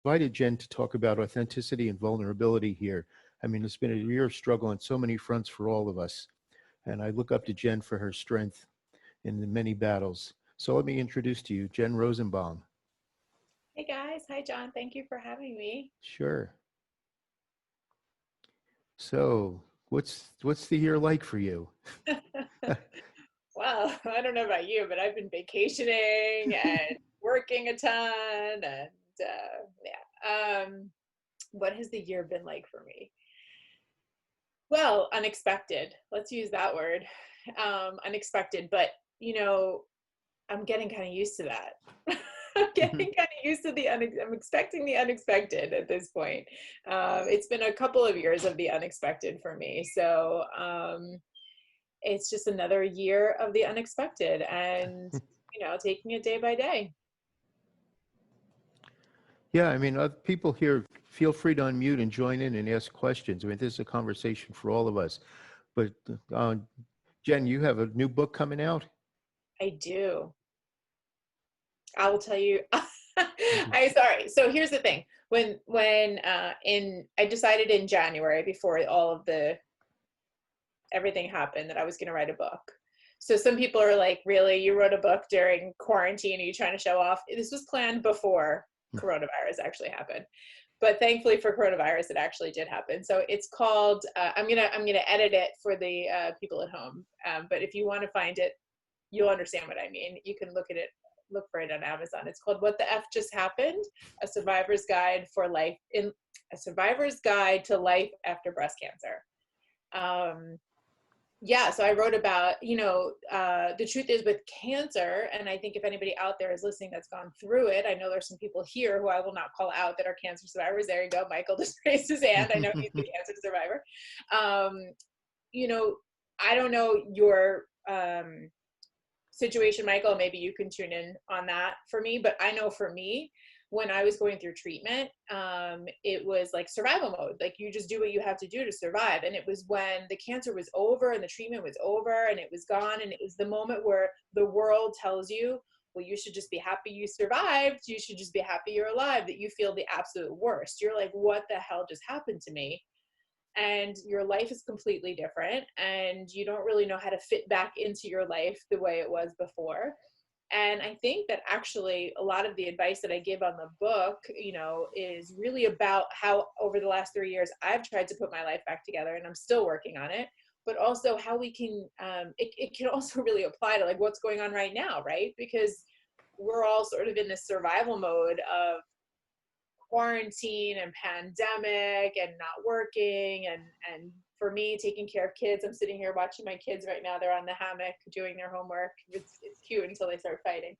invited Jen to talk about authenticity and vulnerability here. I mean, it's been a year of struggle on so many fronts for all of us. And I look up to Jen for her strength in the many battles. So let me introduce to you Jen Rozenbaum. Hey guys, hi John. Thank you for having me. Sure. So what's the year like for you? Well, I don't know about you, but I've been vacationing and working a ton, and yeah. What has the year been like for me? Well, unexpected. Let's use that word. Unexpected, but you know, I'm getting kind of used to that. I'm getting kind of used to I'm expecting the unexpected at this point. It's been a couple of years of the unexpected for me. So it's just another year of the unexpected and, taking it day by day. Yeah, I mean, people here, feel free to unmute and join in and ask questions. I mean, this is a conversation for all of us. But Jen, you have a new book coming out? I do. I will tell you. Sorry. So here's the thing. I decided in January, before all of everything happened, that I was going to write a book. So some people are like, really, you wrote a book during quarantine? Are you trying to show off? This was planned before coronavirus actually happened. But thankfully for coronavirus, it actually did happen. So it's called, I'm gonna edit it for the people at home. But if you want to find it, you'll understand what I mean. You can look for it on Amazon. It's called What the F Just Happened? A Survivor's Guide to Life After Breast Cancer. Yeah, so I wrote about, the truth is with cancer, and I think if anybody out there is listening that's gone through it, I know there's some people here who I will not call out that are cancer survivors. There you go. Michael just raised his hand. I know he's a cancer survivor. I don't know your situation, Michael. Maybe you can tune in on that for me. But I know for me, when I was going through treatment, it was like survival mode. Like you just do what you have to do to survive. And it was when the cancer was over and the treatment was over and it was gone. And it was the moment where the world tells you, well, you should just be happy you survived. You should just be happy you're alive, that you feel the absolute worst. You're like, what the hell just happened to me? And your life is completely different. And you don't really know how to fit back into your life the way it was before. And I think that actually a lot of the advice that I give on the book, is really about how over the last 3 years, I've tried to put my life back together and I'm still working on it, but also how we can, it can also really apply to like what's going on right now, right? Because we're all sort of in this survival mode of quarantine and pandemic and not working and for me taking care of kids. I'm sitting here watching my kids right now. They're on the hammock doing their homework. It's cute until they start fighting.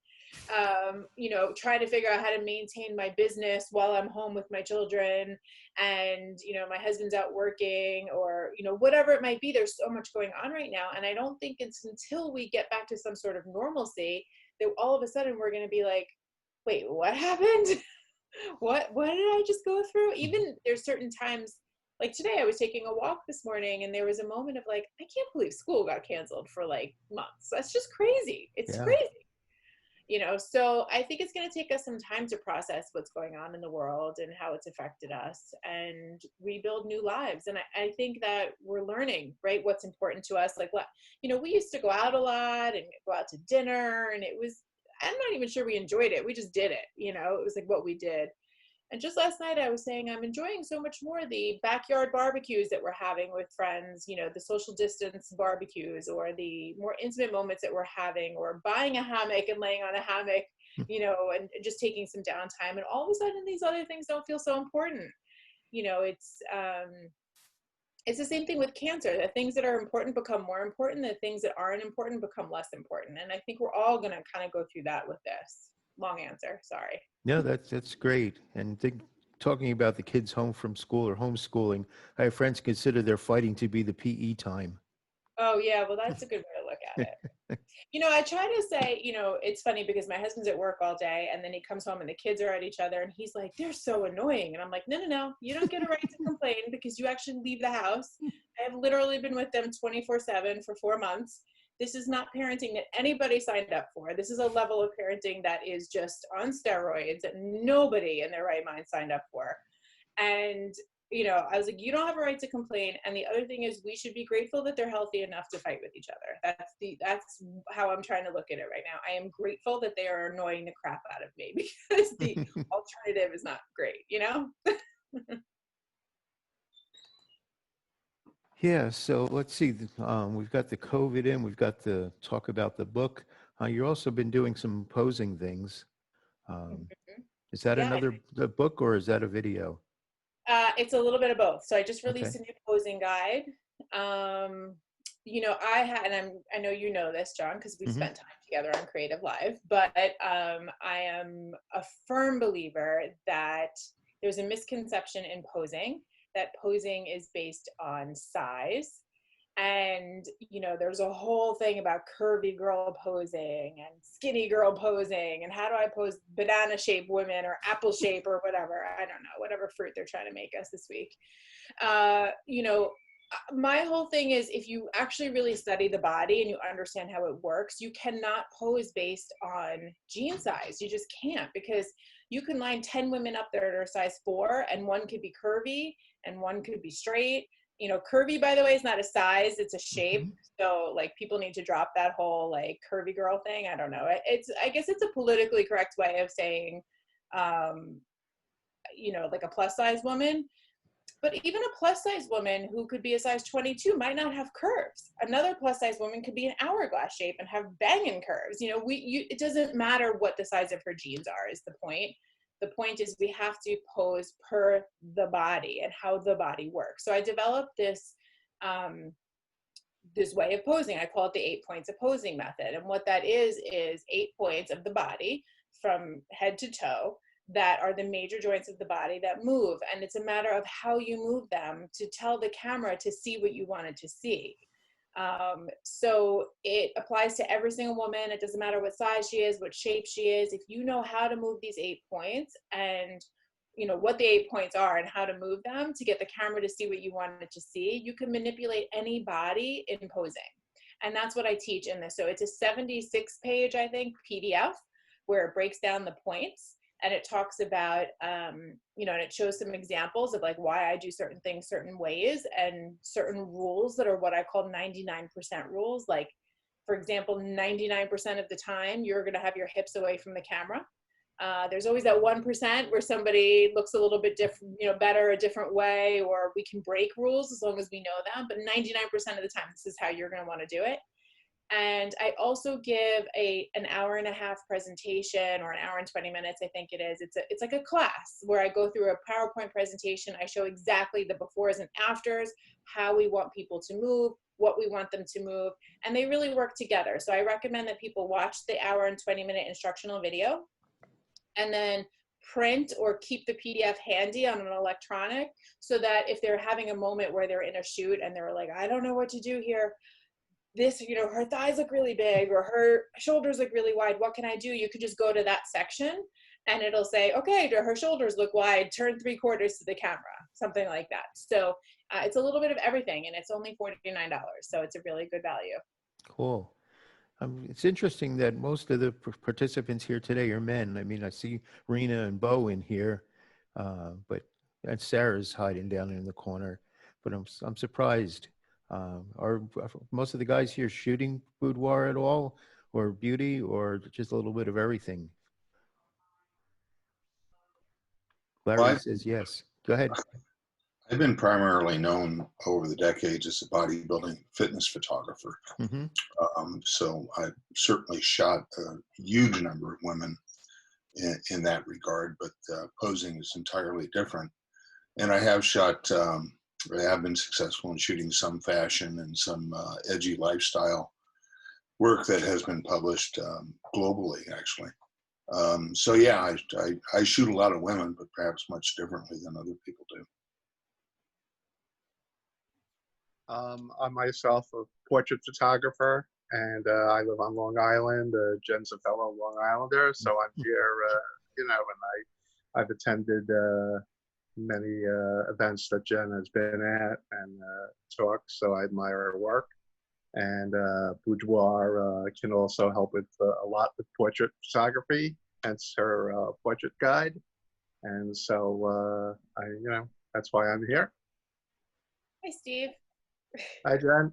Trying to figure out how to maintain my business while I'm home with my children, and my husband's out working, or whatever it might be. There's so much going on right now, and I don't think it's until we get back to some sort of normalcy that all of a sudden we're going to be like, wait, what happened? what did I just go through? Even there's certain times, like today I was taking a walk this morning and there was a moment of like, I can't believe school got canceled for like months. That's just crazy. It's crazy. So I think it's going to take us some time to process what's going on in the world and how it's affected us and rebuild new lives. And I think that we're learning, right, what's important to us. Like we used to go out a lot and go out to dinner, and I'm not even sure we enjoyed it. We just did it. It was like what we did. And just last night I was saying I'm enjoying so much more the backyard barbecues that we're having with friends, the social distance barbecues, or the more intimate moments that we're having, or buying a hammock and laying on a hammock, and just taking some downtime. And all of a sudden these other things don't feel so important. It's the same thing with cancer. The things that are important become more important. The things that aren't important become less important. And I think we're all going to kind of go through that with this. Long answer, sorry. No, that's great. And talking about the kids home from school or homeschooling, I have friends consider their fighting to be the PE time. Oh yeah, well that's a good way to look at it. I try to say, it's funny because my husband's at work all day and then he comes home and the kids are at each other and he's like, they're so annoying. And I'm like, no, you don't get a right to complain because you actually leave the house. I have literally been with them 24/7 for 4 months. This is not parenting that anybody signed up for. This is a level of parenting that is just on steroids that nobody in their right mind signed up for. And, you know, I was like, you don't have a right to complain. And the other thing is we should be grateful that they're healthy enough to fight with each other. That's how I'm trying to look at it right now. I am grateful that they are annoying the crap out of me because the alternative is not great, you know? Yeah, so let's see. We've got the COVID in. We've got the talk about the book. You've also been doing some posing things. Um, is that Yeah, another the book or is that a video? it's a little bit of both. So I just Okay. released a new posing guide. You know, I know you know this, John, because we've spent time together on Creative Live, but I am a firm believer that there's a misconception in posing, that posing is based on size. And, you know, there's a whole thing about curvy girl posing and skinny girl posing and how do I pose banana shaped women or apple shape or whatever. I don't know, whatever fruit they're trying to make us this week. You know, my whole thing is if you actually really study the body and you understand how it works, you cannot pose based on jean size. You just can't, because you can line 10 women up there that are size 4 and one could be curvy and one could be straight. You know, curvy, by the way, is not a size, it's a shape. So like people need to drop that whole like curvy girl thing. I don't know. I guess it's a politically correct way of saying, you know, like a plus size woman. But even a plus size woman who could be a size 22 might not have curves. Another plus size woman could be an hourglass shape and have banging curves. You know, it doesn't matter what the size of her jeans are is the point. The point is we have to pose per the body and how the body works. So I developed this this way of posing. I call it the 8 points of posing method. And what that is 8 points of the body from head to toe that are the major joints of the body that move. And it's a matter of how you move them to tell the camera to see what you wanted to see. So it applies to every single woman. It doesn't matter what size she is, what shape she is. If you know how to move these 8 points and you know what the 8 points are and how to move them to get the camera to see what you wanted to see, you can manipulate any body in posing. And that's what I teach in this. So it's a 76 page, I think, PDF where it breaks down the points and it talks about, you know, and it shows some examples of like why I do certain things certain ways and certain rules that are what I call 99% rules. Like, for example, 99% of the time, you're going to have your hips away from the camera. There's always that 1% where somebody looks a little bit different, you know, better a different way, or we can break rules as long as we know them. But 99% of the time, this is how you're going to want to do it. And I also give an hour and a half presentation, or an hour and 20 minutes, I think it is. It's like a class where I go through a PowerPoint presentation. I show exactly the befores and afters, how we want people to move, what we want them to move, and they really work together. So I recommend that people watch the hour and 20-minute instructional video and then print or keep the PDF handy on an electronic so that if they're having a moment where they're in a shoot and they're like, I don't know what to do here, this, you know, her thighs look really big or her shoulders look really wide, what can I do? You could just go to that section and it'll say, okay, do her shoulders look wide, turn 3/4 to the camera, something like that. So it's a little bit of everything and it's only $49. So it's a really good value. Cool. It's interesting that most of the participants here today are men. I mean, I see Rena and Bo in here, but and Sarah's hiding down in the corner. But I'm surprised. Are most of the guys here shooting boudoir at all, or beauty, or just a little bit of everything? Well, Larry says yes. Go ahead. I've been primarily known over the decades as a bodybuilding fitness photographer. Mm-hmm. So I've certainly shot a huge number of women in that regard, but posing is entirely different. And I have shot, I have been successful in shooting some fashion and some edgy lifestyle work that has been published globally, actually. So yeah, I shoot a lot of women, but perhaps much differently than other people do. I'm myself a portrait photographer, and I live on Long Island. Jen's a fellow Long Islander, so I'm here, you know, and I've attended many events that Jen has been at and talks, so I admire her work. And Boudoir can also help with a lot with portrait photography, hence her portrait guide. And so that's why I'm here. Hi, Steve. Hi, Jen.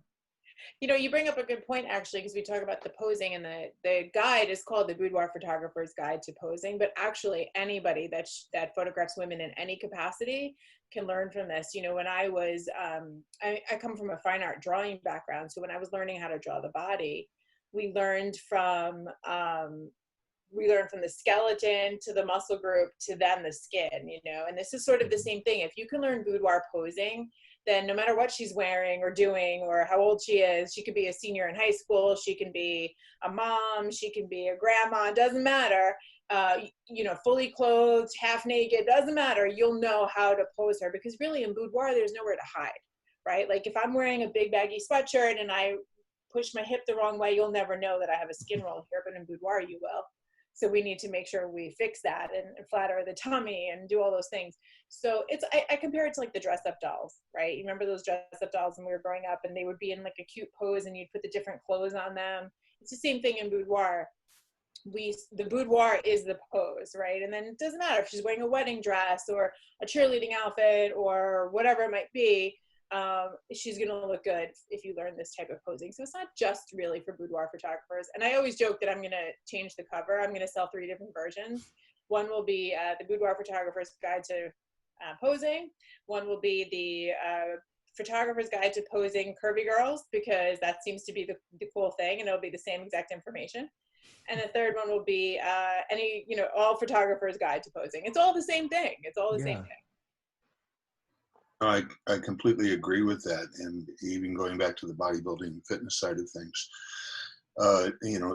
You know, you bring up a good point, actually, because we talk about the posing, and the guide is called the Boudoir Photographer's Guide to Posing, but actually anybody that photographs women in any capacity can learn from this. You know, when I was, I come from a fine art drawing background, so when I was learning how to draw the body, we learned from the skeleton to the muscle group to then the skin, you know, and this is sort of the same thing. If you can learn boudoir posing, then no matter what she's wearing or doing or how old she is, she could be a senior in high school, she can be a mom, she can be a grandma, it doesn't matter, you know, fully clothed, half naked, doesn't matter, you'll know how to pose her, because really in boudoir, there's nowhere to hide, right? Like if I'm wearing a big baggy sweatshirt and I push my hip the wrong way, you'll never know that I have a skin roll here, but in boudoir you will. So we need to make sure we fix that and flatter the tummy and do all those things. So it's, I compare it to like the dress up dolls, right? You remember those dress up dolls when we were growing up, and they would be in like a cute pose and you'd put the different clothes on them. It's the same thing in boudoir. The boudoir is the pose, right? And then it doesn't matter if she's wearing a wedding dress or a cheerleading outfit or whatever it might be. She's going to look good if you learn this type of posing. So it's not just really for boudoir photographers. And I always joke that I'm going to change the cover. I'm going to sell 3 different versions. One will be the Boudoir Photographer's Guide to Posing. One will be the Photographer's Guide to Posing Curvy Girls, because that seems to be the cool thing, and it'll be the same exact information. And the third one will be all photographers' guide to posing. It's all the same thing. It's all the same thing. I completely agree with that. And even going back to the bodybuilding and fitness side of things,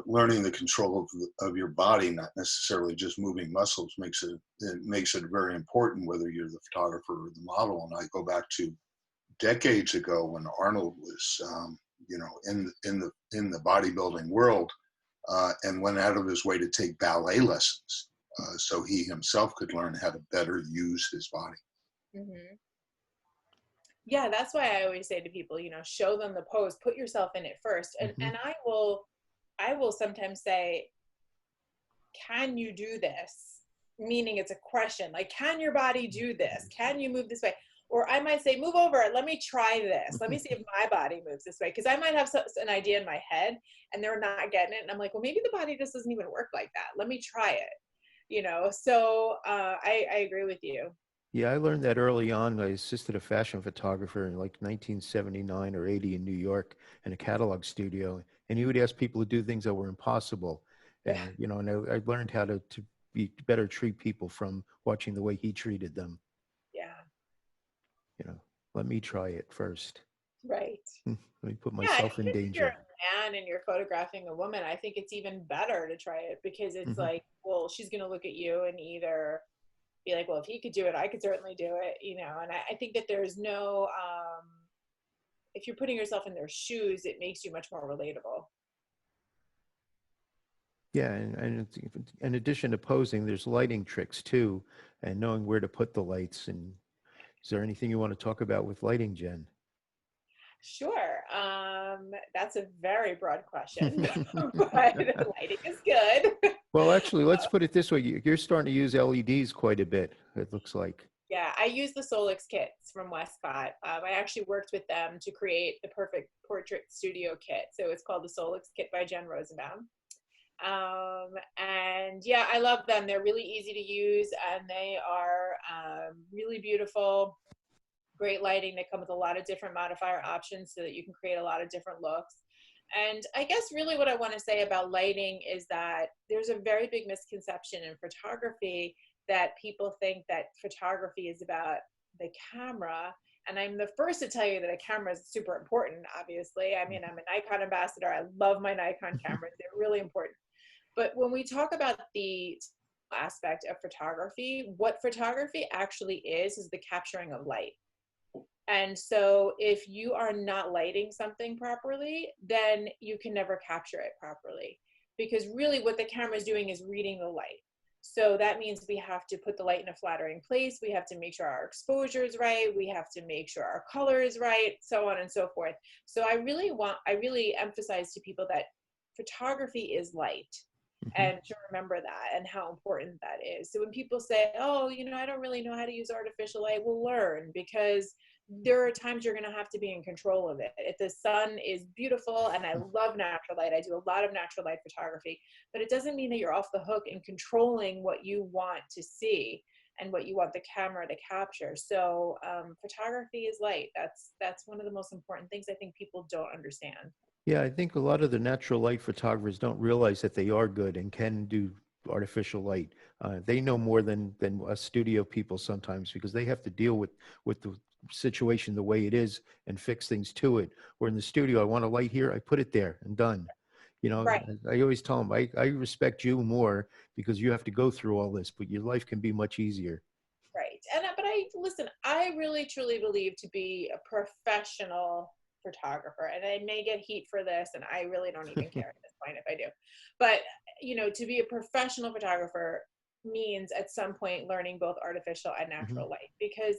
learning the control of your body, not necessarily just moving muscles, makes it very important, whether you're the photographer or the model. And I go back to decades ago when Arnold was, in the bodybuilding world, and went out of his way to take ballet lessons, so he himself could learn how to better use his body. Mm-hmm. Yeah, that's why I always say to people, show them the pose, put yourself in it first. And Mm-hmm. and I will sometimes say, can you do this? Meaning it's a question, like, can your body do this? Can you move this way? Or I might say, move over, let me try this. Let me see if my body moves this way. Because I might have an idea in my head and they're not getting it. And I'm like, well, maybe the body just doesn't even work like that. Let me try it. So I agree with you. Yeah, I learned that early on. I assisted a fashion photographer in like 1979 or 80 in New York in a catalog studio. And he would ask people to do things that were impossible. And, and I learned how to be better treat people from watching the way he treated them. Yeah. Let me try it first. Right. Let me put myself in danger. If you're a man and you're photographing a woman, I think it's even better to try it, because it's like, well, she's going to look at you and either be like, well, if he could do it, I could certainly do it, and I think that there's no, if you're putting yourself in their shoes, it makes you much more relatable. Yeah, and in addition to posing, there's lighting tricks too, and knowing where to put the lights. And is there anything you want to talk about with lighting, Jen? Sure. That's a very broad question, but lighting is good. Well, actually, let's put it this way. You're starting to use LEDs quite a bit, it looks like. Yeah, I use the Solix kits from Westcott. I actually worked with them to create the perfect portrait studio kit. So it's called the Solix kit by Jen Rozenbaum. And yeah, I love them. They're really easy to use, and they are really beautiful. Great lighting. They come with a lot of different modifier options so that you can create a lot of different looks. And I guess really what I want to say about lighting is that there's a very big misconception in photography that people think that photography is about the camera. And I'm the first to tell you that a camera is super important, obviously. I mean, I'm a Nikon ambassador. I love my Nikon cameras. They're really important. But when we talk about the aspect of photography, what photography actually is the capturing of light. And so if you are not lighting something properly, then you can never capture it properly. Because really what the camera is doing is reading the light. So that means we have to put the light in a flattering place. We have to make sure our exposure is right. We have to make sure our color is right, so on and so forth. So I really emphasize to people that photography is light, and to remember that and how important that is. So when people say, oh, I don't really know how to use artificial light, well, learn, because there are times you're going to have to be in control of it. If the sun is beautiful, and I love natural light, I do a lot of natural light photography, but it doesn't mean that you're off the hook in controlling what you want to see and what you want the camera to capture. So photography is light. That's one of the most important things I think people don't understand. Yeah, I think a lot of the natural light photographers don't realize that they are good and can do artificial light. They know more than us studio people sometimes, because they have to deal with the situation the way it is and fix things to it. Where in the studio, I want a light here, I put it there and done. Right. I always tell them, I respect you more because you have to go through all this, but your life can be much easier. Right. But listen, I really truly believe to be a professional photographer, and I may get heat for this, and I really don't even care at this point if I do. But, to be a professional photographer means at some point learning both artificial and natural light, because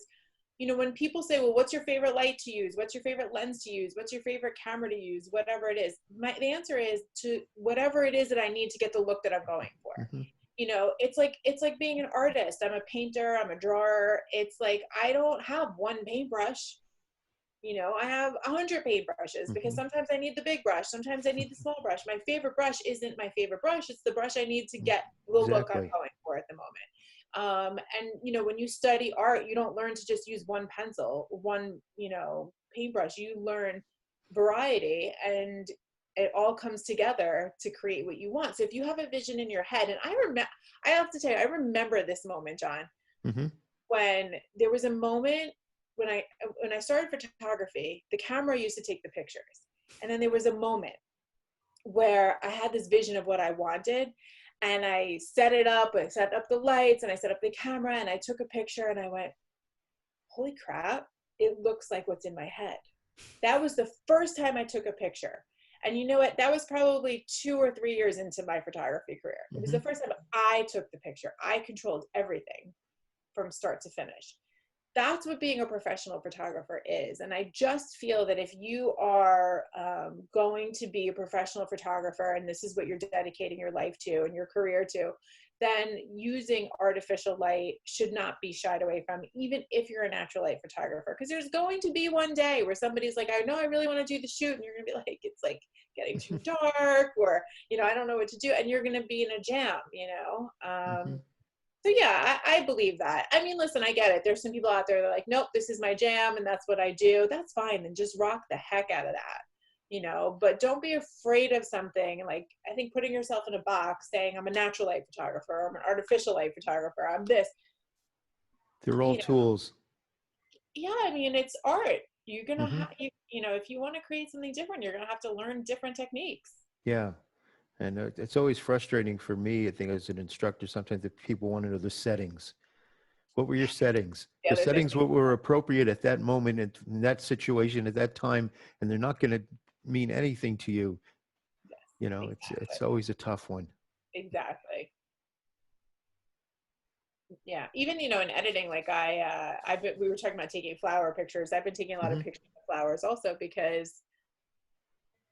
when people say, well, what's your favorite light to use? What's your favorite lens to use? What's your favorite camera to use? Whatever it is, the answer is to whatever it is that I need to get the look that I'm going for. It's like being an artist. I'm a painter, I'm a drawer. It's like, I don't have one paintbrush. I have 100 paintbrushes, because sometimes I need the big brush. Sometimes I need the small brush. My favorite brush isn't my favorite brush. It's the brush I need to get the look I'm going for at the moment. And when you study art, you don't learn to just use one pencil, one, paintbrush. You learn variety, and it all comes together to create what you want. So if you have a vision in your head, and I have to tell you, I remember this moment, John, when there was a moment when I started photography, the camera used to take the pictures. And then there was a moment where I had this vision of what I wanted, and I set it up. I set up the lights, and I set up the camera, and I took a picture, and I went, holy crap, it looks like what's in my head. That was the first time I took a picture. And you know what? That was probably 2 or 3 years into my photography career. It was the first time I took the picture. I controlled everything from start to finish. That's what being a professional photographer is. And I just feel that if you are going to be a professional photographer, and this is what you're dedicating your life to and your career to, then using artificial light should not be shied away from, even if you're a natural light photographer. Because there's going to be one day where somebody's like, I know I really want to do the shoot, and you're going to be like, it's like getting too dark, or, I don't know what to do. And you're going to be in a jam, So yeah, I believe that. I mean, listen, I get it. There's some people out there that are like, nope, this is my jam and that's what I do. That's fine. Then just rock the heck out of that, but don't be afraid of something. Like, I think putting yourself in a box saying I'm a natural light photographer, I'm an artificial light photographer, I'm this. They're all tools. Yeah. I mean, it's art. You're going to have, if you want to create something different, you're going to have to learn different techniques. Yeah. And it's always frustrating for me, I think, as an instructor, sometimes that people want to know the settings. What were your settings? Yeah, the settings what were appropriate at that moment, in that situation, at that time, and they're not going to mean anything to you. Yes, exactly. It's always a tough one. Exactly. Yeah. Even, in editing, like we were talking about taking flower pictures. I've been taking a lot of pictures of flowers also, because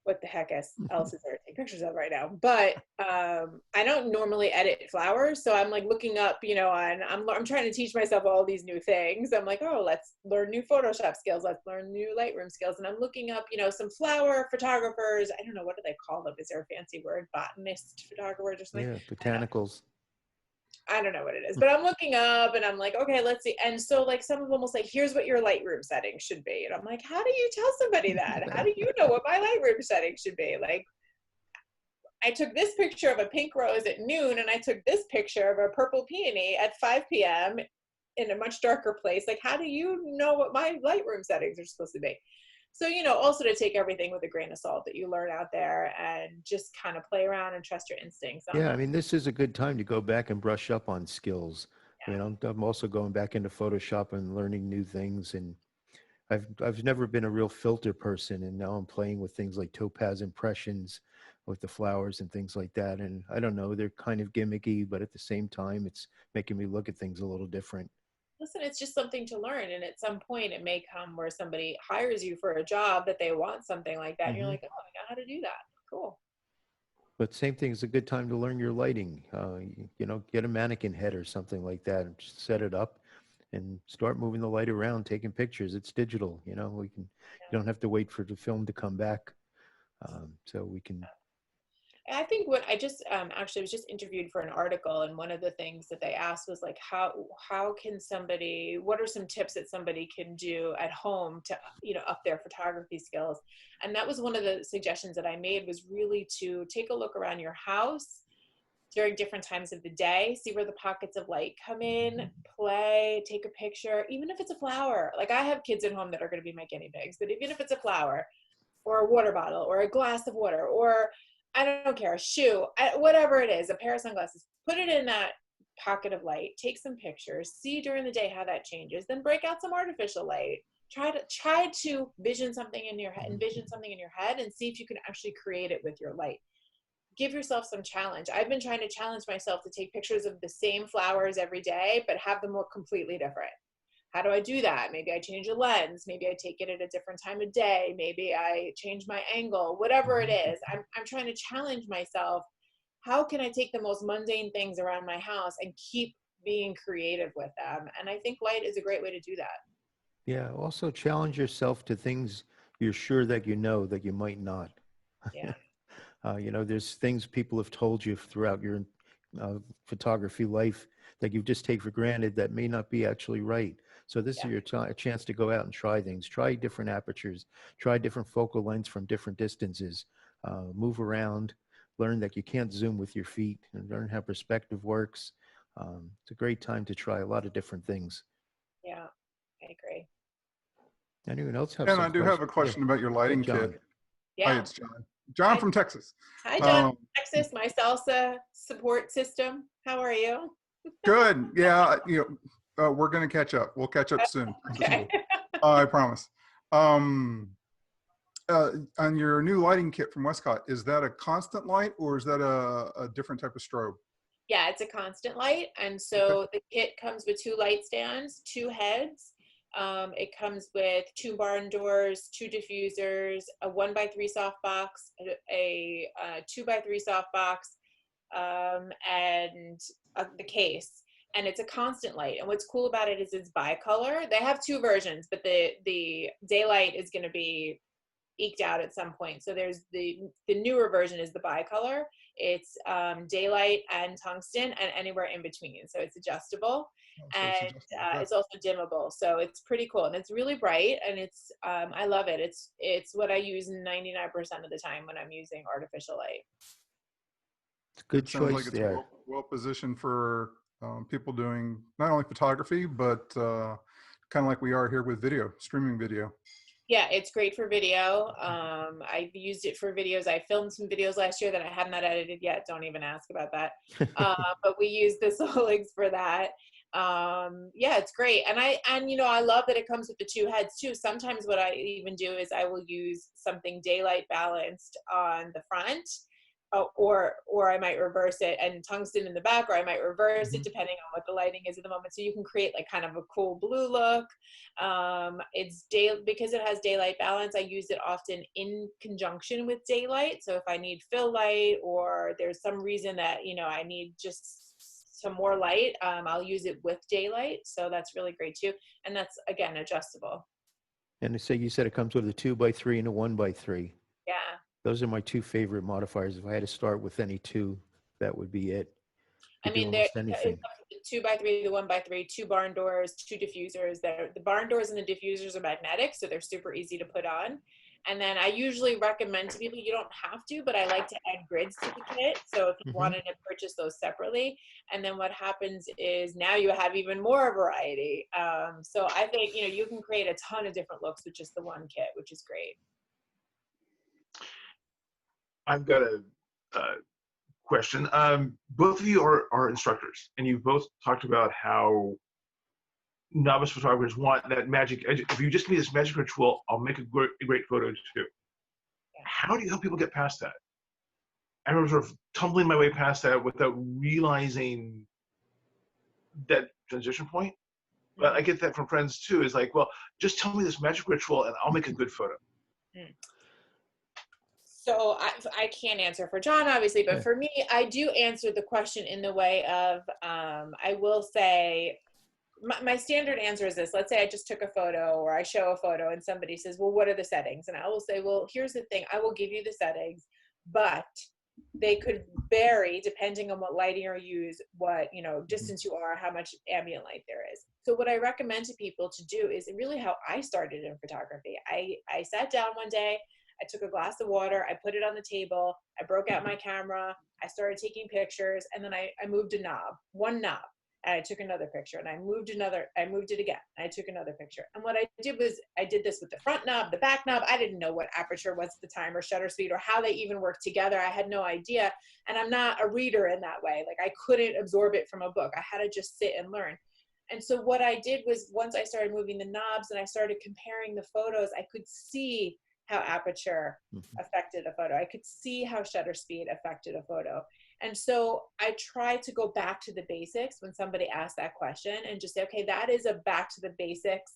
what the heck else is there to take pictures of right now? But I don't normally edit flowers, so I'm like looking up, I'm trying to teach myself all these new things. I'm like, oh, let's learn new Photoshop skills, let's learn new Lightroom skills, and I'm looking up, some flower photographers. I don't know, what do they call them? Is there a fancy word? Botanist photographers or something? Yeah, botanicals. I don't know what it is, but I'm looking up and I'm like, okay, let's see. And so like some of them will say, here's what your Lightroom settings should be. And I'm like, how do you tell somebody that? How do you know what my Lightroom settings should be? Like, I took this picture of a pink rose at noon, and I took this picture of a purple peony at 5 p.m. in a much darker place. Like, how do you know what my Lightroom settings are supposed to be? So, also to take everything with a grain of salt that you learn out there, and just kind of play around and trust your instincts. Yeah, I mean, this is a good time to go back and brush up on skills. Yeah. I'm also going back into Photoshop and learning new things. And I've never been a real filter person, and now I'm playing with things like topaz impressions with the flowers and things like that. And I don't know, they're kind of gimmicky, but at the same time, it's making me look at things a little different. Listen, it's just something to learn. And at some point it may come where somebody hires you for a job that they want something like that. And you're like, oh, I know how to do that. Cool. But same thing, it's a good time to learn your lighting. You know, get a mannequin head or something like that and just set it up and start moving the light around, taking pictures. It's digital, you know, you don't have to wait for the film to come back. So we can. I think what I just actually was just interviewed for an article, and one of the things that they asked was like, how can somebody, what are some tips that somebody can do at home to, you know, up their photography skills? And that was one of the suggestions that I made, was really to take a look around your house during different times of the day, see where the pockets of light come in, play, take a picture, even if it's a flower. Like, I have kids at home that are going to be my guinea pigs, but even if it's a flower or a water bottle or a glass of water, or I don't care, a shoe, whatever it is, a pair of sunglasses, put it in that pocket of light, take some pictures, see during the day how that changes, then break out some artificial light. Try to envision something in your head and see if you can actually create it with your light. Give yourself some challenge. I've been trying to challenge myself to take pictures of the same flowers every day, but have them look completely different. How do I do that? Maybe I change a lens. Maybe I take it at a different time of day. Maybe I change my angle, whatever it is. I'm trying to challenge myself. How can I take the most mundane things around my house and keep being creative with them? And I think light is a great way to do that. Yeah. Also challenge yourself to things you're sure that you know that you might not. Yeah. You know, there's things people have told you throughout your photography life that you just take for granted that may not be actually right. So this is your a chance to go out and try things, try different apertures, try different focal lengths from different distances, move around, learn that you can't zoom with your feet, and learn how perspective works. It's a great time to try a lot of different things. Yeah, I agree. Anyone else have And some I do have a questions? question about your lighting John. kit. Yeah. Hi, it's John. John from Texas. Hi, John. Texas, my salsa support system. How are you? Good. Yeah, you know, we're going to catch up. We'll catch up soon. Okay. I promise. On your new lighting kit from Westcott, is that a constant light or is that a different type of strobe? Yeah, it's a constant light. And so the kit comes with 2 light stands, 2 heads. It comes with 2 barn doors, 2 diffusers, a 1x3 softbox, a 2x3 softbox, and the case. And it's a constant light. And what's cool about it is it's bicolor. They have 2 versions, but the daylight is going to be eked out at some point. So there's the newer version is the bicolor. It's daylight and tungsten and anywhere in between. So it's adjustable. And it's also dimmable. So it's pretty cool. And it's really bright. And it's, I love it. It's what I use 99% of the time when I'm using artificial light. Good Sounds choice like it's there. well positioned for people doing not only photography, but kind of like we are here with video, streaming video. Yeah, it's great for video. I've used it for videos. I filmed some videos last year that I have not edited yet. Don't even ask about that. But we use the Soligs for that. Yeah, it's great. And you know, I love that it comes with the 2 heads too. Sometimes what I even do is I will use something daylight balanced on the front, or I might reverse it and tungsten in the back, or I might reverse it depending on what the lighting is at the moment. So you can create like kind of a cool blue look. Because it has daylight balance, I use it often in conjunction with daylight. So if I need fill light or there's some reason that, you know, I need just some more light, I'll use it with daylight. So that's really great too. And that's, again, adjustable. And so you said it comes with a 2x3 and a 1x3. Yeah. Those are my 2 favorite modifiers. If I had to start with any 2, that would be it. I mean, almost anything. The 2x3, the 1x3, 2 barn doors, 2 diffusers. The barn doors and the diffusers are magnetic, so they're super easy to put on. And then I usually recommend to people, you don't have to, but I like to add grids to the kit. So if you wanted to purchase those separately, and then what happens is now you have even more variety. So I think, you know, you can create a ton of different looks with just the one kit, which is great. I've got a question. Both of you are instructors, and you both talked about how novice photographers want that magic. If you just give me this magic ritual, I'll make a great photo too. Yeah. How do you help people get past that? I remember sort of tumbling my way past that without realizing that transition point. But I get that from friends too. Is like, well, just tell me this magic ritual and I'll make a good photo. So I can't answer for John, obviously, but for me, I do answer the question in the way of, I will say, my standard answer is this. Let's say I just took a photo or I show a photo and somebody says, well, what are the settings? And I will say, well, here's the thing. I will give you the settings, but they could vary depending on what lighting you use, what, distance you are, how much ambient light there is. So what I recommend to people to do is really how I started in photography. I sat down one day, I took a glass of water, I put it on the table, I broke out my camera, I started taking pictures, and then I moved one knob, and I took another picture, and I moved it again, and I took another picture. And what I did was, I did this with the front knob, the back knob. I didn't know what aperture was at the time, or shutter speed, or how they even worked together. I had no idea, and I'm not a reader in that way. Like, I couldn't absorb it from a book. I had to just sit and learn. And so what I did was, once I started moving the knobs and I started comparing the photos, I could see how aperture affected a photo. I could see how shutter speed affected a photo. And so I try to go back to the basics when somebody asks that question and just say, okay, that is a back to the basics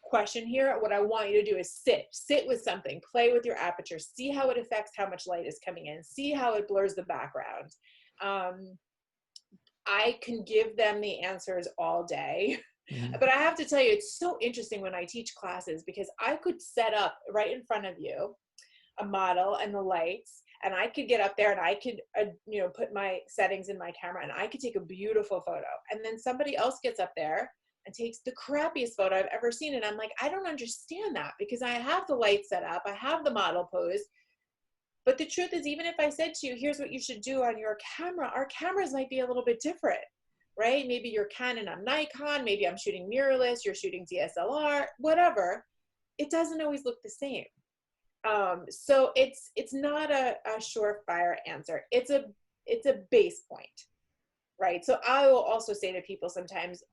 question here. What I want you to do is sit with something, play with your aperture, see how it affects how much light is coming in, see how it blurs the background. I can give them the answers all day. But I have to tell you, it's so interesting when I teach classes, because I could set up right in front of you a model and the lights, and I could get up there and I could, put my settings in my camera, and I could take a beautiful photo. And then somebody else gets up there and takes the crappiest photo I've ever seen. And I'm like, I don't understand that, because I have the light set up, I have the model posed. But the truth is, even if I said to you, here's what you should do on your camera, our cameras might be a little bit different. Right? Maybe you're Canon, I'm Nikon, maybe I'm shooting mirrorless, you're shooting DSLR, whatever. It doesn't always look the same. So it's not a surefire answer. It's a base point, right? So I will also say to people sometimes,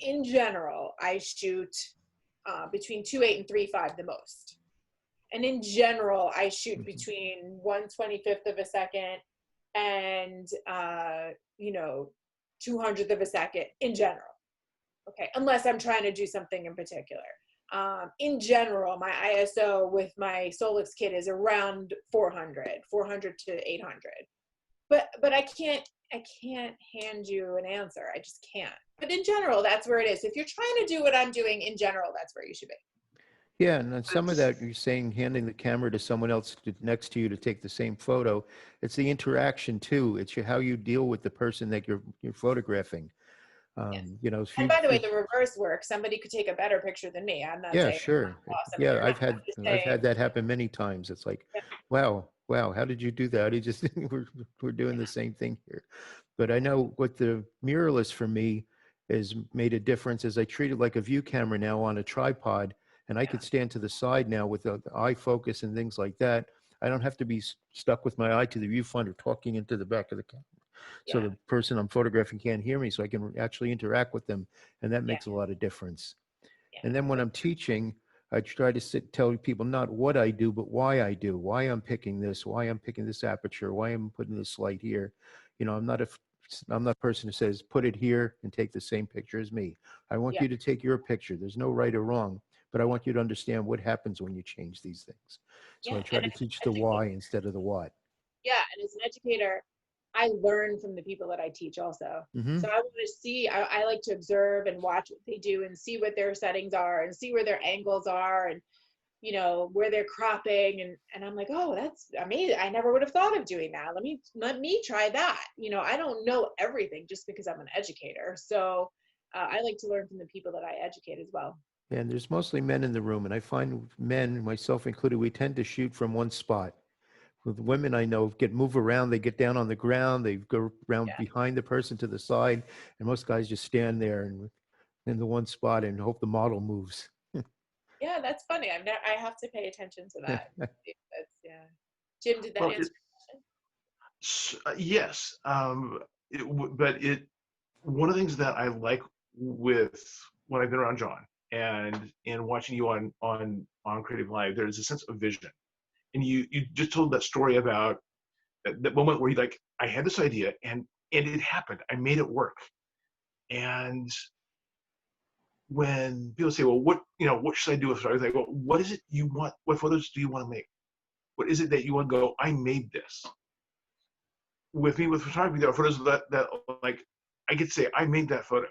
in general, I shoot between 2.8 and 3.5 the most. And in general, I shoot between 1/25th of a second and 200th of a second in general. Okay, unless I'm trying to do something in particular. In general, my ISO with my Solix kit is around 400 to 800. But I can't hand you an answer. I just can't. But in general, that's where it is. If you're trying to do what I'm doing in general, that's where you should be. Yeah, and then some of that, you're saying handing the camera to someone else next to you to take the same photo. It's the interaction too. It's how you deal with the person that you're photographing. Yes. And by the way, the reverse works. Somebody could take a better picture than me. I'm not saying sure. awesome. Yeah, I've had that happen many times. It's like, wow, how did you do that? We're doing the same thing here. But I know what the mirrorless for me has made a difference is I treat it like a view camera now on a tripod. And I could stand to the side now with the eye focus and things like that. I don't have to be stuck with my eye to the viewfinder talking into the back of the camera. So the person I'm photographing can't hear me, so I can actually interact with them. And that makes a lot of difference. And then when I'm teaching, I try to tell people not what I do, but why I do, why I'm picking this, why I'm picking this aperture, why I'm putting this light here. I'm not a person who says, put it here and take the same picture as me. I want you to take your picture. There's no right or wrong. But I want you to understand what happens when you change these things. So I try to teach the why instead of the what. Yeah, and as an educator, I learn from the people that I teach also. So I want to see, I like to observe and watch what they do and see what their settings are and see where their angles are and, where they're cropping. And I'm like, oh, that's amazing. I never would have thought of doing that. Let me try that. I don't know everything just because I'm an educator. So I like to learn from the people that I educate as well. And there's mostly men in the room, and I find men, myself included, we tend to shoot from one spot. With women, I know, move around, they get down on the ground, they go around behind the person to the side, and most guys just stand there and in the one spot and hope the model moves. Yeah, that's funny. I have to pay attention to that. Jim, did that answer your question? Yes, one of the things that I like with when I've been around John and watching you on Creative Live, there's a sense of vision. And you just told that story about that moment where you like, I had this idea and it happened. I made it work. And when people say, well, what should I do with photography? I go, what is it you want? What photos do you want to make? What is it that you want to go, I made this? With me, with photography, there are photos that like, I get to say, I made that photo.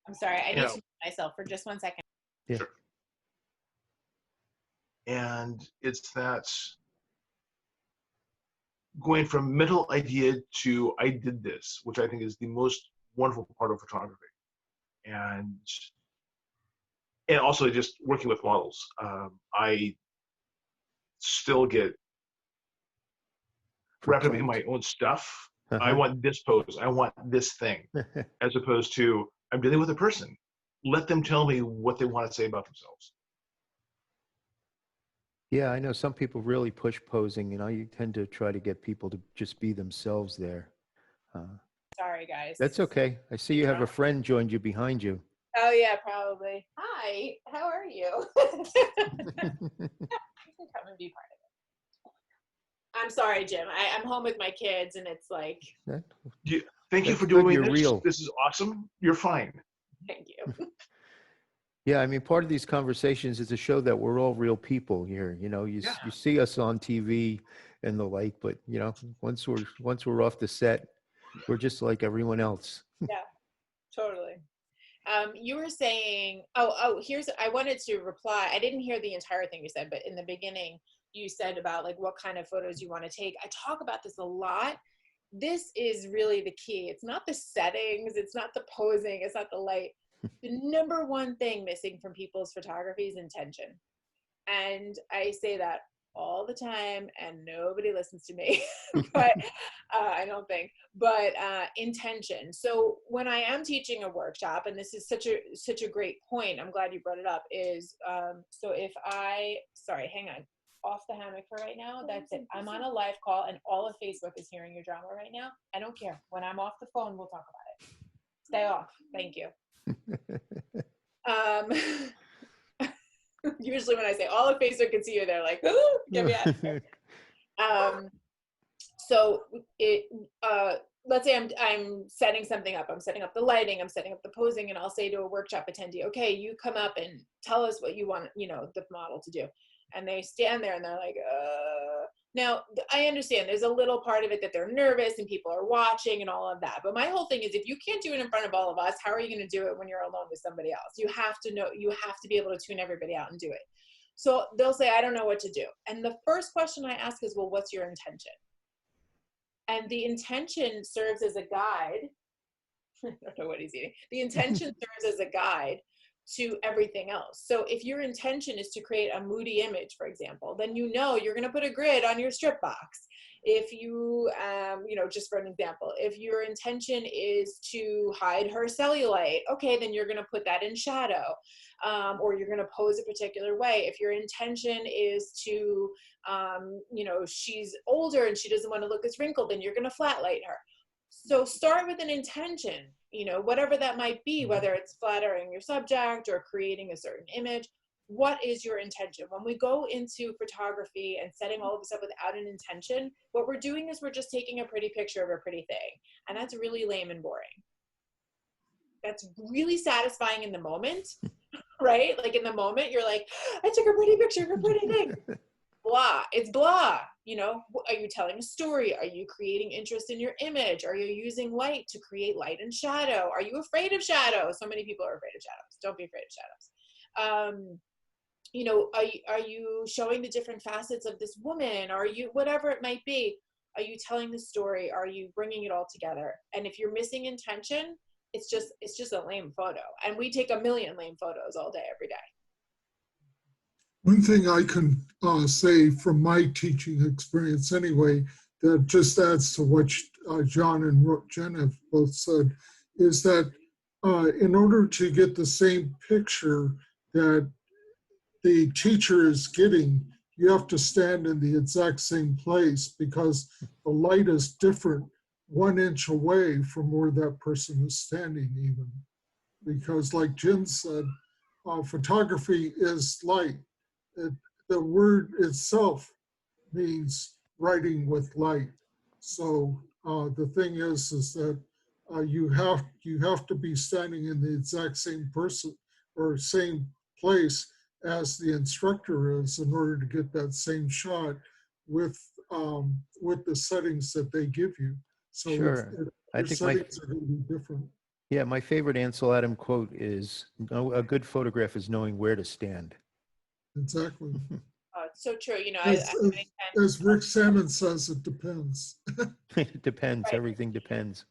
I'm sorry, I need to mute myself for just 1 second. Yeah. Sure. And it's that going from mental idea to I did this, which I think is the most wonderful part of photography. And also just working with models. I still get wrapped up in my own stuff. I want this pose. I want this thing, as opposed to I'm dealing with a person. Let them tell me what they want to say about themselves. Yeah, I know some people really push posing, and I tend to try to get people to just be themselves there. Sorry, guys. That's okay. I see you have a friend joined you behind you. Oh, yeah, probably. Hi, how are you? You can come and be part of it. I'm sorry, Jim. I'm home with my kids, and it's like... Thank you for doing this. Real. This is awesome. You're fine. Thank you. Yeah, I mean, part of these conversations is to show that we're all real people here. You know, you see us on TV and the like, but you know, once we're off the set, we're just like everyone else. Yeah, totally. You were saying, I wanted to reply. I didn't hear the entire thing you said, but in the beginning, you said about like what kind of photos you want to take. I talk about this a lot. This is really the key. It's not the settings. It's not the posing. It's not the light. The number one thing missing from people's photography is intention. And I say that all the time and nobody listens to me, but I don't think, but intention. So when I am teaching a workshop, and this is such a great point, I'm glad you brought it up, is so if sorry, hang on, off the hammock for right now. That's it. I'm on a live call and all of Facebook is hearing your drama right now. I don't care. When I'm off the phone, we'll talk about it. Stay off. Thank you. Usually when I say all of Facebook can see you, they're like, "Ooh, get me out of here." So let's say I'm setting something up. I'm setting up the lighting. I'm setting up the posing, and I'll say to a workshop attendee, "Okay, you come up and tell us what you want, the model to do." And they stand there and they're like, Now, I understand there's a little part of it that they're nervous and people are watching and all of that. But my whole thing is if you can't do it in front of all of us, how are you going to do it when you're alone with somebody else? You have to be able to tune everybody out and do it. So they'll say, I don't know what to do. And the first question I ask is, well, what's your intention? And the intention serves as a guide. I don't know what he's eating. The intention serves as a guide to everything else. So if your intention is to create a moody image, for example, then you're going to put a grid on your strip box. If you, just for an example, if your intention is to hide her cellulite, okay, then you're going to put that in shadow, or you're going to pose a particular way. If your intention is to, she's older and she doesn't want to look as wrinkled, then you're going to flat light her. So start with an intention, whatever that might be, whether it's flattering your subject or creating a certain image. What is your intention? When we go into photography and setting all of this up without an intention, what we're doing is we're just taking a pretty picture of a pretty thing. And that's really lame and boring. That's really satisfying in the moment, right? Like in the moment, you're like, I took a pretty picture of a pretty thing. Blah, it's blah. Are you telling a story? Are you creating interest in your image? Are you using light to create light and shadow? Are you afraid of shadow? So many people are afraid of shadows. Don't be afraid of shadows. Are you showing the different facets of this woman? Are you, whatever it might be, are you telling the story? Are you bringing it all together? And if you're missing intention, it's just a lame photo. And we take a million lame photos all day, every day. One thing I can say from my teaching experience anyway, that just adds to what John and Jen have both said, is that in order to get the same picture that the teacher is getting, you have to stand in the exact same place because the light is different 1 inch away from where that person is standing even. because like Jim said, photography is light. The word itself means writing with light. So the thing is that you have to be standing in the exact same person or same place as the instructor is in order to get that same shot with the settings that they give you. So Sure. I your think settings are going to be different. yeah, my favorite Ansel Adam quote is, a good photograph is knowing where to stand. Exactly. It's so true. You know, As Rick Salmon says, it depends. It depends. Right. Everything depends.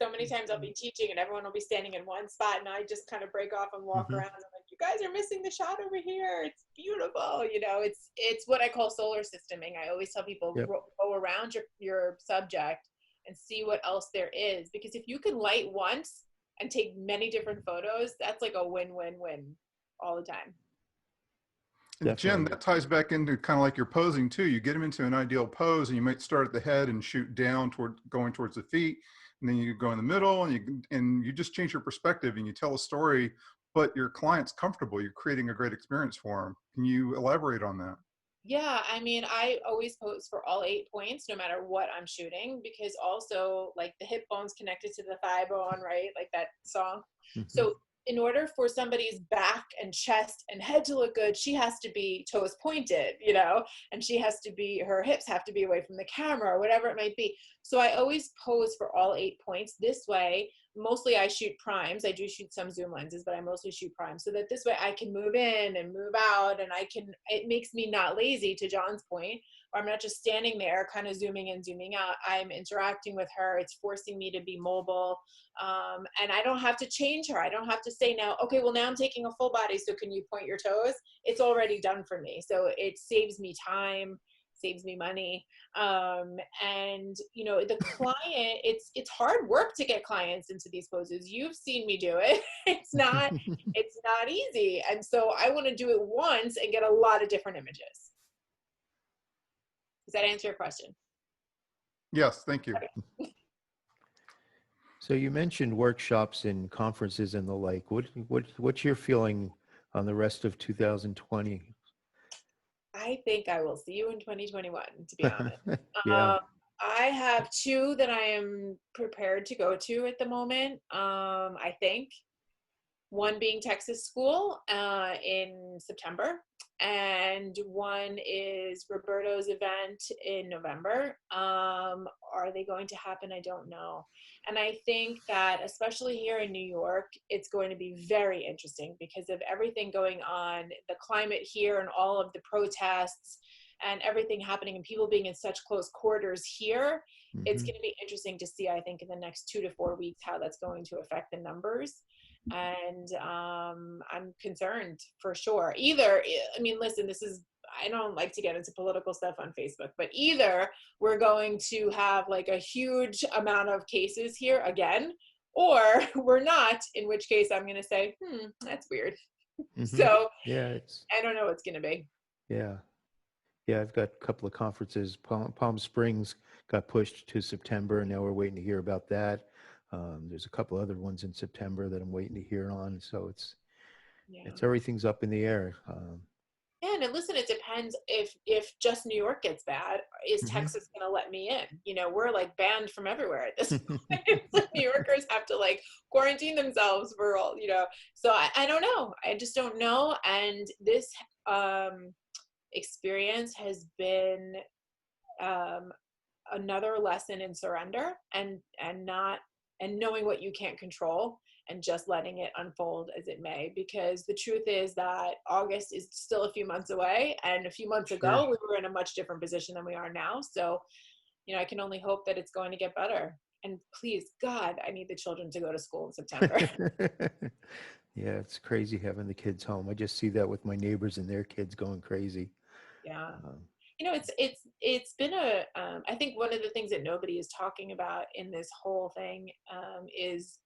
So many times I'll be teaching and everyone will be standing in one spot and I just kind of break off and walk around. I'm like, you guys are missing the shot over here. It's beautiful. You know, it's what I call solar systeming. I always tell people, Yep. go around your subject and see what else there is. Because if you can light once and take many different photos, that's like a win-win-win all the time. And Jen, Definitely. that ties back into kind of like your posing too. You get them into an ideal pose and you might start at the head and shoot down going towards the feet. And then you go in the middle and you just change your perspective and you tell a story, but your client's comfortable. You're creating a great experience for them. Can you elaborate on that? Yeah, I mean, I always pose for all 8 points, no matter what I'm shooting, because also like the hip bone's connected to the thigh bone, right? Like that song. So in order for somebody's back and chest and head to look good, she has to be toes pointed, you know, and her hips have to be away from the camera or whatever it might be. So I always pose for all 8 points this way. Mostly I shoot primes. I do shoot some zoom lenses, but I mostly shoot primes so that this way I can move in and move out and it makes me not lazy, to John's point, or I'm not just standing there kind of zooming in, zooming out. I'm interacting with her. It's forcing me to be mobile. And I don't have to change her. I don't have to say now, okay, well now I'm taking a full body. So can you point your toes? It's already done for me. So it saves me time, saves me money. And you know, the client, it's hard work to get clients into these poses. You've seen me do it. It's not easy. And so I want to do it once and get a lot of different images. Does that answer your question? Yes, thank you. Okay. So you mentioned workshops and conferences and the like. What's your feeling on the rest of 2020? I think I will see you in 2021, to be honest. Yeah. I have 2 that I am prepared to go to at the moment. I think one being Texas School in September, and one is Roberto's event in November. Are they going to happen? I don't know. And I think that especially here in New York, it's going to be very interesting because of everything going on, the climate here and all of the protests and everything happening and people being in such close quarters here. It's going to be interesting to see, I think, in the next 2 to 4 weeks, how that's going to affect the numbers. And I'm concerned for sure. Either, I mean, listen, I don't like to get into political stuff on Facebook, but either we're going to have like a huge amount of cases here again, or we're not, in which case I'm going to say, that's weird. So yeah, I don't know what's going to be. Yeah, I've got a couple of conferences. Palm Springs got pushed to September, and now we're waiting to hear about that. There's a couple other ones in September that I'm waiting to hear on. So it's everything's up in the air. Yeah, and listen, it depends if just New York gets bad, is Texas going to let me in? You know, we're like banned from everywhere at this point. Like New Yorkers have to like quarantine themselves for all, you know. So I don't know. I just don't know. And this experience has been another lesson in surrender and knowing what you can't control and just letting it unfold as it may, because the truth is that August is still a few months away, and a few months ago we were in a much different position than we are now. So, you know, I can only hope that it's going to get better. And please, God, I need the children to go to school in September. Yeah, it's crazy having the kids home. I just see that with my neighbors and their kids going crazy. Yeah. You know, it's been I think one of the things that nobody is talking about in this whole thing is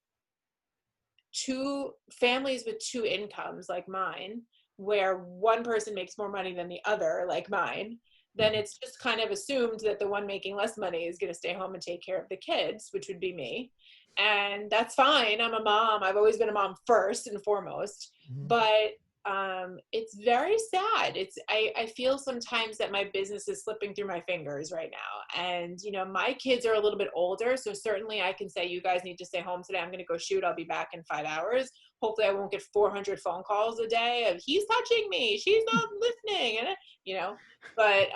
2 families with 2 incomes like mine, where one person makes more money than the other like mine, then it's just kind of assumed that the one making less money is going to stay home and take care of the kids, which would be me. And that's fine. I'm a mom. I've always been a mom first and foremost. But it's very sad. I feel sometimes that my business is slipping through my fingers right now. And, you know, my kids are a little bit older. So certainly I can say, you guys need to stay home today. I'm going to go shoot. I'll be back in 5 hours. Hopefully I won't get 400 phone calls a day of he's touching me, she's not listening. And, you know, but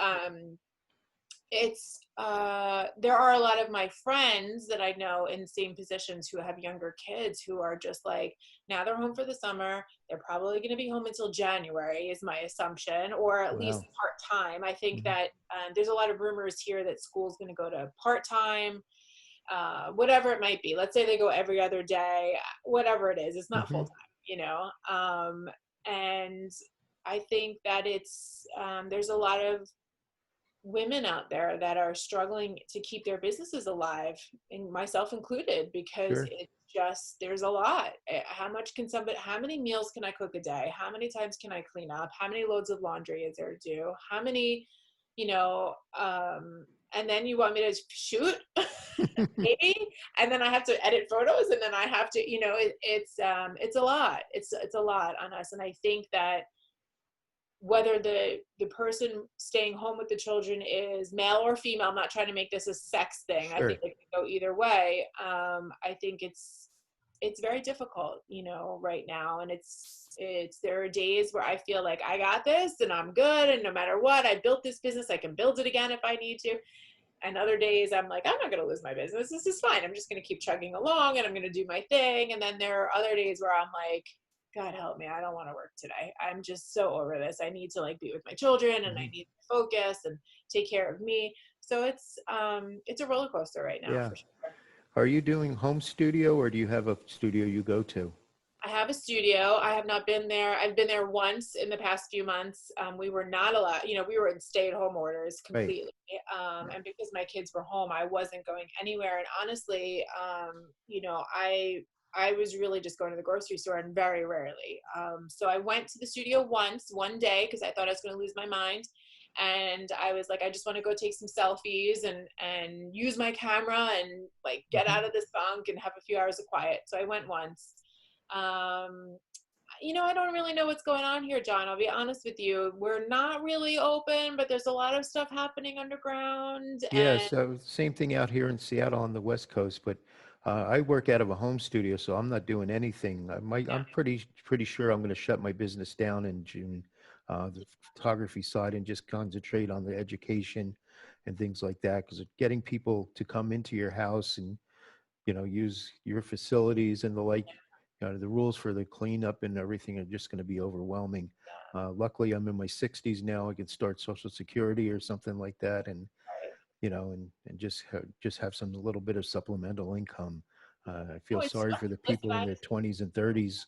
there are a lot of my friends that I know in the same positions who have younger kids who are just like, now they're home for the summer. They're probably going to be home until January is my assumption, or at least part-time. I think that there's a lot of rumors here that school's going to go to part-time, whatever it might be. Let's say they go every other day, whatever it is, it's not full-time, you know? And I think that there's a lot of women out there that are struggling to keep their businesses alive, and myself included, because it's just, there's a lot. How many meals can I cook a day? How many times can I clean up? How many loads of laundry is there to do? How many, you know, and then you want me to shoot maybe, and then I have to edit photos, and then I have to, you know, it's a lot. It's a lot on us. And I think that whether the person staying home with the children is male or female, I'm not trying to make this a sex thing. I think it can go either way. I think it's very difficult, you know, right now. And there are days where I feel like I got this and I'm good. And no matter what, I built this business, I can build it again if I need to. And other days I'm like, I'm not going to lose my business. This is fine. I'm just going to keep chugging along and I'm going to do my thing. And then there are other days where I'm like, God help me, I don't want to work today. I'm just so over this. I need to like be with my children, and I need to focus and take care of me. So it's a roller coaster right now, for sure. Are you doing home studio, or do you have a studio you go to? I have a studio. I have not been there. I've been there once in the past few months. We were not allowed, you know, we were in stay-at-home orders completely. And because my kids were home, I wasn't going anywhere. And honestly, you know, I was really just going to the grocery store, and very rarely. So I went to the studio one day, because I thought I was going to lose my mind. And I was like, I just want to go take some selfies and use my camera and like get out of this funk and have a few hours of quiet. So I went once. You know, I don't really know what's going on here, John. I'll be honest with you. We're not really open, but there's a lot of stuff happening underground. Yeah, so same thing out here in Seattle on the West Coast, but I work out of a home studio, so I'm not doing anything. I'm pretty sure I'm going to shut my business down in June, the photography side, and just concentrate on the education and things like that. Because getting people to come into your house and, you know, use your facilities and the like, you know, the rules for the cleanup and everything are just going to be overwhelming. Luckily, I'm in my 60s now. I can start Social Security or something like that, and you know, and just have some little bit of supplemental income. I feel sorry for the people in their 20s and 30s,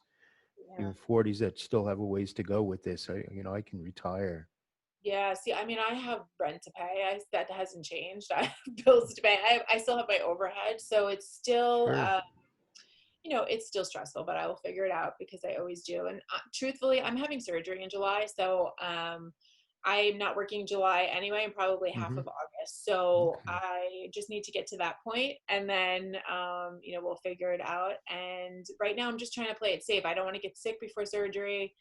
even 40s, that still have a ways to go with this. You know, I can retire. Yeah, see, I mean, I have rent to pay. That hasn't changed. I have bills to pay. I still have my overhead, so it's still, you know, it's still stressful, but I will figure it out, because I always do. And truthfully, I'm having surgery in July, so I'm not working July anyway, and probably half of August. So I just need to get to that point, and then, you know, we'll figure it out. And right now I'm just trying to play it safe. I don't want to get sick before surgery.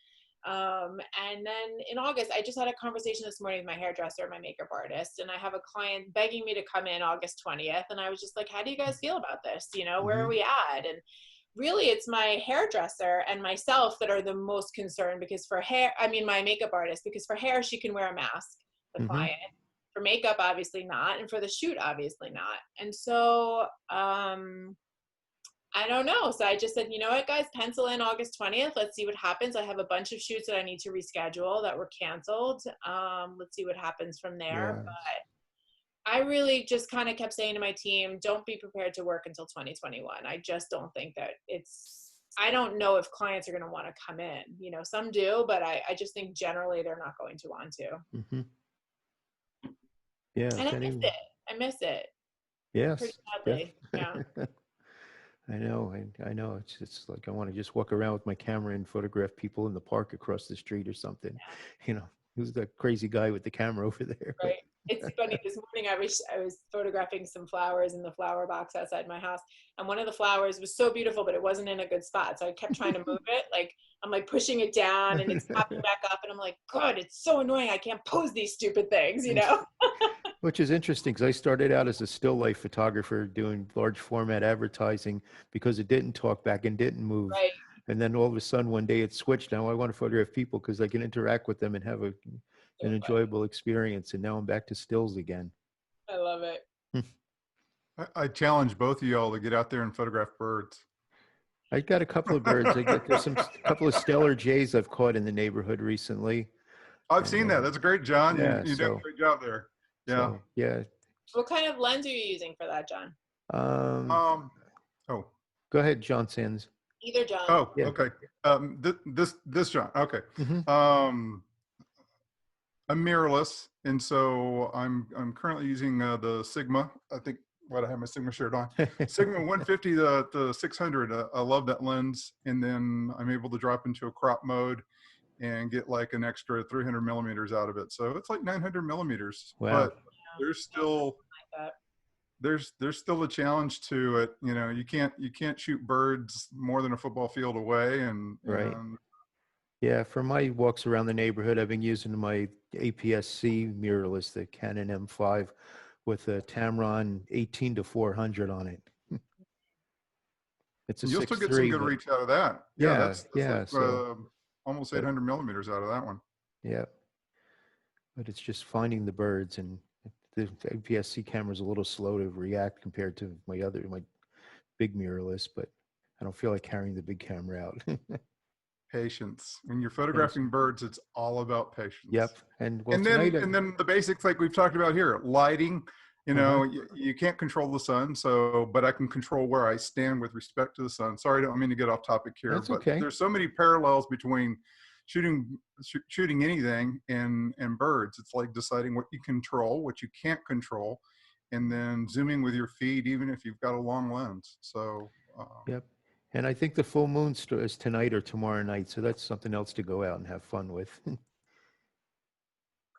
And then in August, I just had a conversation this morning with my hairdresser, my makeup artist, and I have a client begging me to come in August 20th. And I was just like, how do you guys feel about this? You know, where are we at? And really, it's my hairdresser and myself that are the most concerned, because for hair, I mean, my makeup artist, because for hair, she can wear a mask, the client. For makeup, obviously not. And for the shoot, obviously not. And so, I don't know. So I just said, you know what, guys, pencil in August 20th. Let's see what happens. I have a bunch of shoots that I need to reschedule that were canceled. Let's see what happens from there. But I really just kind of kept saying to my team, don't be prepared to work until 2021. I just don't think that I don't know if clients are going to want to come in. You know, some do, but I just think generally they're not going to want to. Yeah. And I miss it. Yes. Pretty badly. Yeah. I know. It's like I want to just walk around with my camera and photograph people in the park across the street or something. You know, who's that crazy guy with the camera over there? Right. It's funny. This morning I was photographing some flowers in the flower box outside my house, and one of the flowers was so beautiful, but it wasn't in a good spot. So I kept trying to move it. Like I'm like pushing it down, and it's popping back up, and I'm like, God, it's so annoying. I can't pose these stupid things, you know. Which is interesting because I started out as a still life photographer doing large format advertising because it didn't talk back and didn't move. Right. And then all of a sudden one day it switched. Now I want to photograph people because I can interact with them and have an enjoyable experience. And now I'm back to stills again. I love it. I challenge both of y'all to get out there and photograph birds. I got a couple of birds. There's a couple of stellar jays I've caught in the neighborhood recently. I've seen that. That's great, John. Yeah, you did a great job there. Yeah. So, yeah. What kind of lens are you using for that, John? Oh. Go ahead, John Sands. Either John. Oh, Yeah. okay. This John. Okay. Mhm. I'm mirrorless, and so I'm currently using the Sigma. I think I have my Sigma shirt on. Sigma 150 the 600. I love that lens, and then I'm able to drop into a crop mode and get like an extra 300 millimeters out of it. So it's like 900 millimeters. Wow. But there's still there's still a challenge to it. You know, you can't shoot birds more than a football field away, and Right. Yeah, for my walks around the neighborhood, I've been using my APS-C mirrorless, the Canon M5, with a Tamron 18-400 on it. It's a you'll still 6.3, get some good but reach out of that. Yeah, that's yeah, like, so- almost 800 millimeters out of that one. yeah. But it's just finding the birds, and the APS-C camera is a little slow to react compared to my big mirrorless, but I don't feel like carrying the big camera out. Patience. When you're photographing birds, it's all about patience. Yep. And well, and tonight, then the basics like we've talked about here, lighting. You know, you can't control the sun, but I can control where I stand with respect to the sun. Sorry, I don't mean to get off topic here, That's but okay. there's so many parallels between shooting anything and birds. It's like deciding what you control, what you can't control, and then zooming with your feed, even if you've got a long lens. So Yep. And I think the full moon is tonight or tomorrow night, so that's something else to go out and have fun with.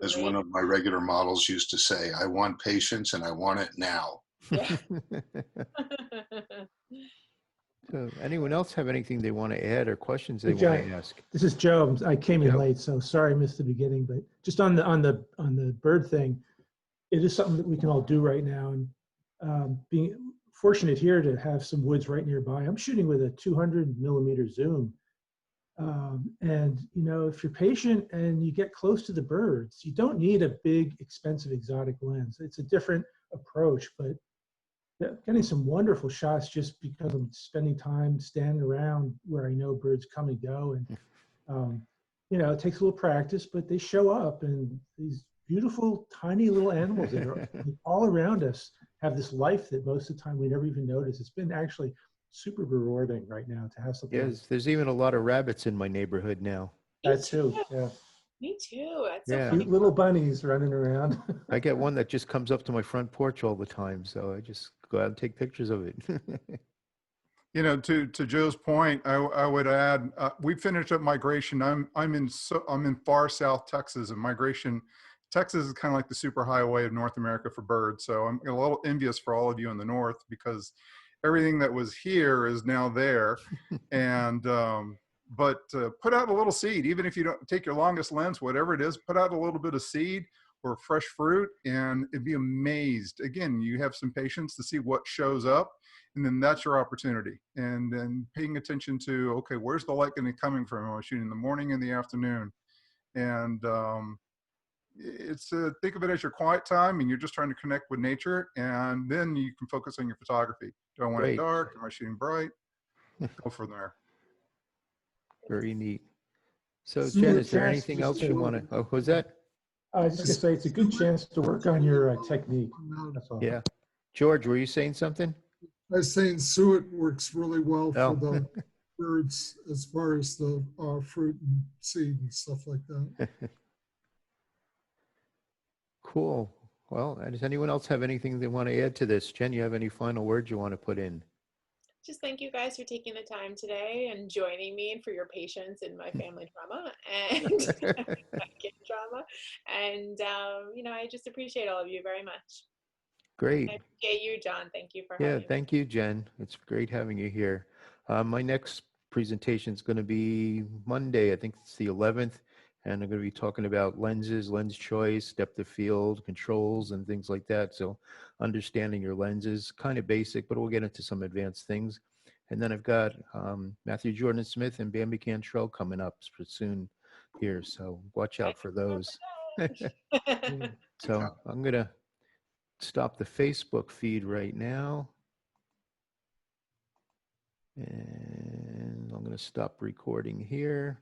As one of my regular models used to say, I want patience and I want it now. Yeah. So anyone else have anything they want to add or questions they Hey, want John. to ask? This is Joe. I came in Joe. late, so sorry I missed the beginning. But just on the bird thing, it is something that we can all do right now. And being fortunate here to have some woods right nearby, I'm shooting with a 200 millimeter zoom. And you know, if you're patient and you get close to the birds, you don't need a big, expensive, exotic lens. It's a different approach, but getting some wonderful shots just because I'm spending time standing around where I know birds come and go. And you know, it takes a little practice, but they show up, and these beautiful, tiny little animals that are all around us have this life that most of the time we never even notice. It's been actually super rewarding right now to have something. Yes, there's even a lot of rabbits in my neighborhood now. That too, yeah. Me too. That's Yeah. so funny. Cute little bunnies running around. I get one that just comes up to my front porch all the time, so I just go out and take pictures of it. you know, to Joe's point, I would add, we finished up migration. I'm in far South Texas, and migration. Texas is kind of like the superhighway of North America for birds. So I'm a little envious for all of you in the North, because everything that was here is now there. And but put out a little seed, even if you don't take your longest lens, whatever it is, put out a little bit of seed or fresh fruit, and it'd be amazed. Again, you have some patience to see what shows up, and then that's your opportunity. And then paying attention to, okay, where's the light going to be coming from? Am I shooting in the morning, in the afternoon? And it's think of it as your quiet time, and you're just trying to connect with nature, and then you can focus on your photography. Do I want it dark? Am I shooting bright? Go from there. Very neat. So Jen, is there anything else you want to, oh, was that? I was just gonna say, it's a good chance to work on your technique. That's all. Yeah. George, were you saying something? I was saying suet works really well for Oh. the birds as far as the fruit and seed and stuff like that. Cool. Well, does anyone else have anything they want to add to this? Jen, you have any final words you want to put in? just thank you guys for taking the time today and joining me and for your patience in my family drama and my kid drama. And, I just appreciate all of you very much. Great. I appreciate you, John. Thank you for Yeah, having me. thank you, Jen. It's great having you here. My next presentation is going to be Monday. I think it's the 11th. And I'm going to be talking about lenses, lens choice, depth of field, controls, and things like that. So understanding your lenses, kind of basic, but we'll get into some advanced things. And then I've got Matthew Jordan Smith and Bambi Cantrell coming up soon here. So watch out for those. So I'm going to stop the Facebook feed right now. And I'm going to stop recording here.